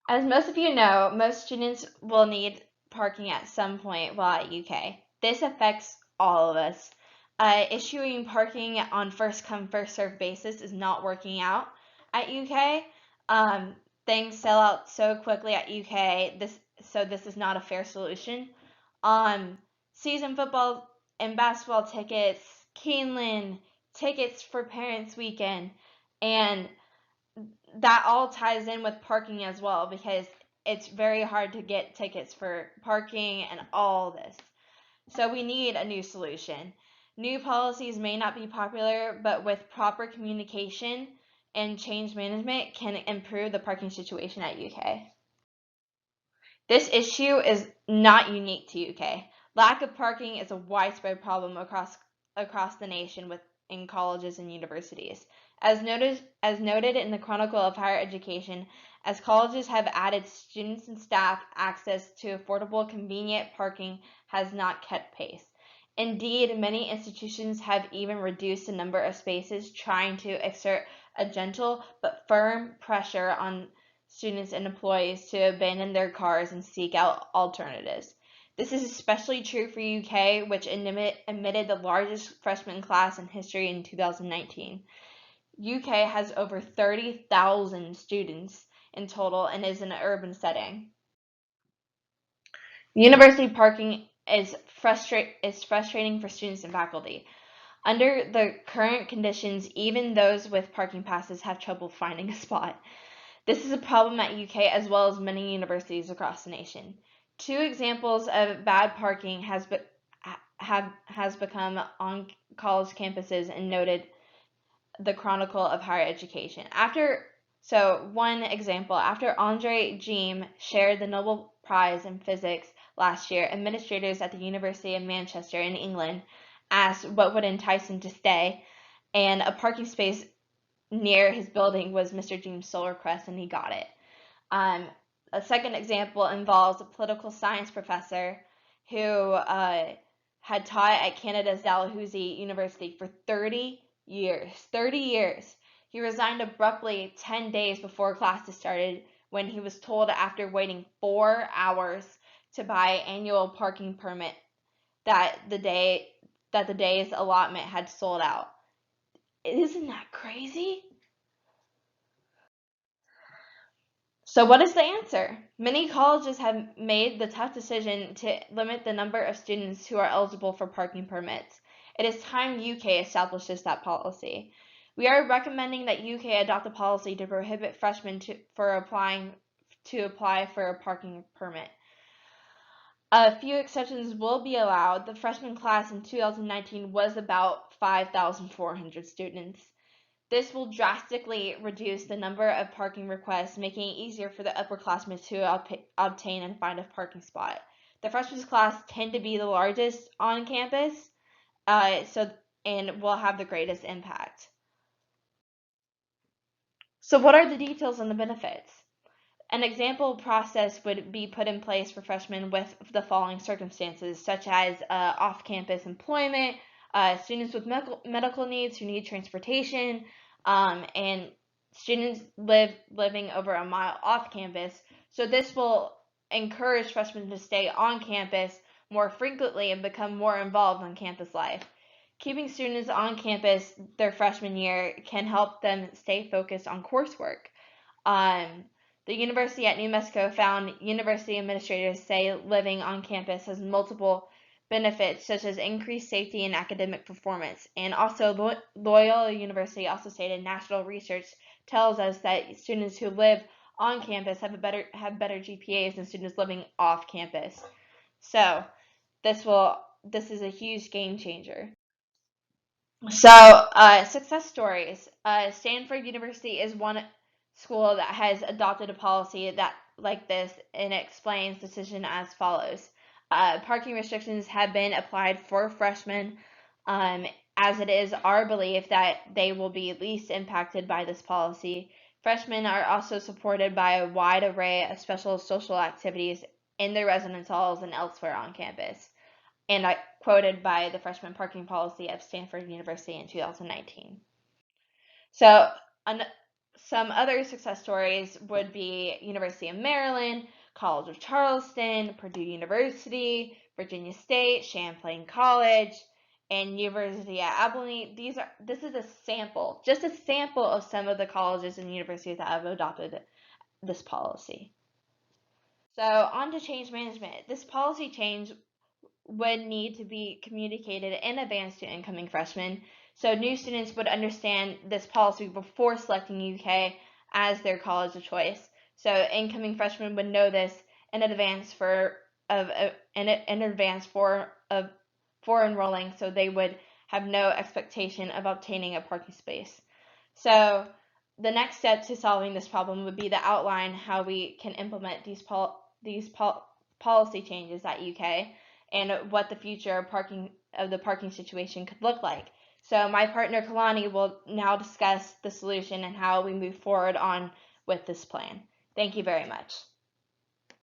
As most of you know, most students will need parking at some point while at UK. This affects all of us. Issuing parking on first come, first served basis is not working out at UK. Things sell out so quickly at UK, this is not a fair solution. Season football and basketball tickets, Keeneland, tickets for Parents Weekend, and that all ties in with parking as well because it's very hard to get tickets for parking and all this. So we need a new solution. New policies may not be popular, but with proper communication and change management can improve the parking situation at UK. This issue is not unique to UK. Lack of parking is a widespread problem across the nation in colleges and universities. As noted in the Chronicle of Higher Education, as colleges have added students and staff, access to affordable, convenient parking has not kept pace. Indeed, many institutions have even reduced the number of spaces, trying to exert a gentle but firm pressure on students and employees to abandon their cars and seek out alternatives. This is especially true for UK, which admitted the largest freshman class in history in 2019. UK has over 30,000 students in total and is in an urban setting. University parking is frustrating for students and faculty. Under the current conditions, even those with parking passes have trouble finding a spot. This is a problem at UK as well as many universities across the nation. Two examples of bad parking has become on college campuses and noted the Chronicle of Higher Education. One example, after Andre Geim shared the Nobel Prize in Physics last year, administrators at the University of Manchester in England asked what would entice him to stay, and a parking space near his building was Mr. Geim's solar crest, and he got it. A second example involves a political science professor who had taught at Canada's Dalhousie University for 30 years. 30 years. He resigned abruptly 10 days before classes started when he was told after waiting 4 hours to buy annual parking permit that the day's allotment had sold out. Isn't that crazy? So what is the answer? Many colleges have made the tough decision to limit the number of students who are eligible for parking permits. It is time UK establishes that policy. We are recommending that UK adopt a policy to prohibit freshmen to apply for a parking permit. A few exceptions will be allowed. The freshman class in 2019 was about 5,400 students. This will drastically reduce the number of parking requests, making it easier for the upperclassmen to obtain and find a parking spot. The freshman class tend to be the largest on campus, and will have the greatest impact. So what are the details and the benefits? An example process would be put in place for freshmen with the following circumstances, such as off-campus employment, students with medical needs who need transportation, and students living over a mile off campus. So this will encourage freshmen to stay on campus more frequently and become more involved in campus life. Keeping students on campus their freshman year can help them stay focused on coursework. The University at New Mexico found university administrators say living on campus has multiple benefits such as increased safety and academic performance. And also Loyola University also stated national research tells us that students who live on campus have better GPAs than students living off campus. So this is a huge game changer. So success stories. Stanford University is one school that has adopted a policy that like this, and it explains the decision as follows. Parking restrictions have been applied for freshmen, as it is our belief that they will be least impacted by this policy. Freshmen are also supported by a wide array of special social activities in their residence halls and elsewhere on campus. And I quoted by the freshman parking policy of Stanford University in 2019. So some other success stories would be University of Maryland, College of Charleston, Purdue University, Virginia State, Champlain College, and University at Abilene. This is a sample, just a sample of some of the colleges and universities that have adopted this policy. So on to change management. This policy change would need to be communicated in advance to incoming freshmen, so new students would understand this policy before selecting UK as their college of choice. So incoming freshmen would know this in advance for enrolling, so they would have no expectation of obtaining a parking space. So the next step to solving this problem would be to outline how we can implement these policy changes at UK and what the future of the parking situation could look like. So my partner Kalani will now discuss the solution and how we move forward on with this plan. Thank you very much.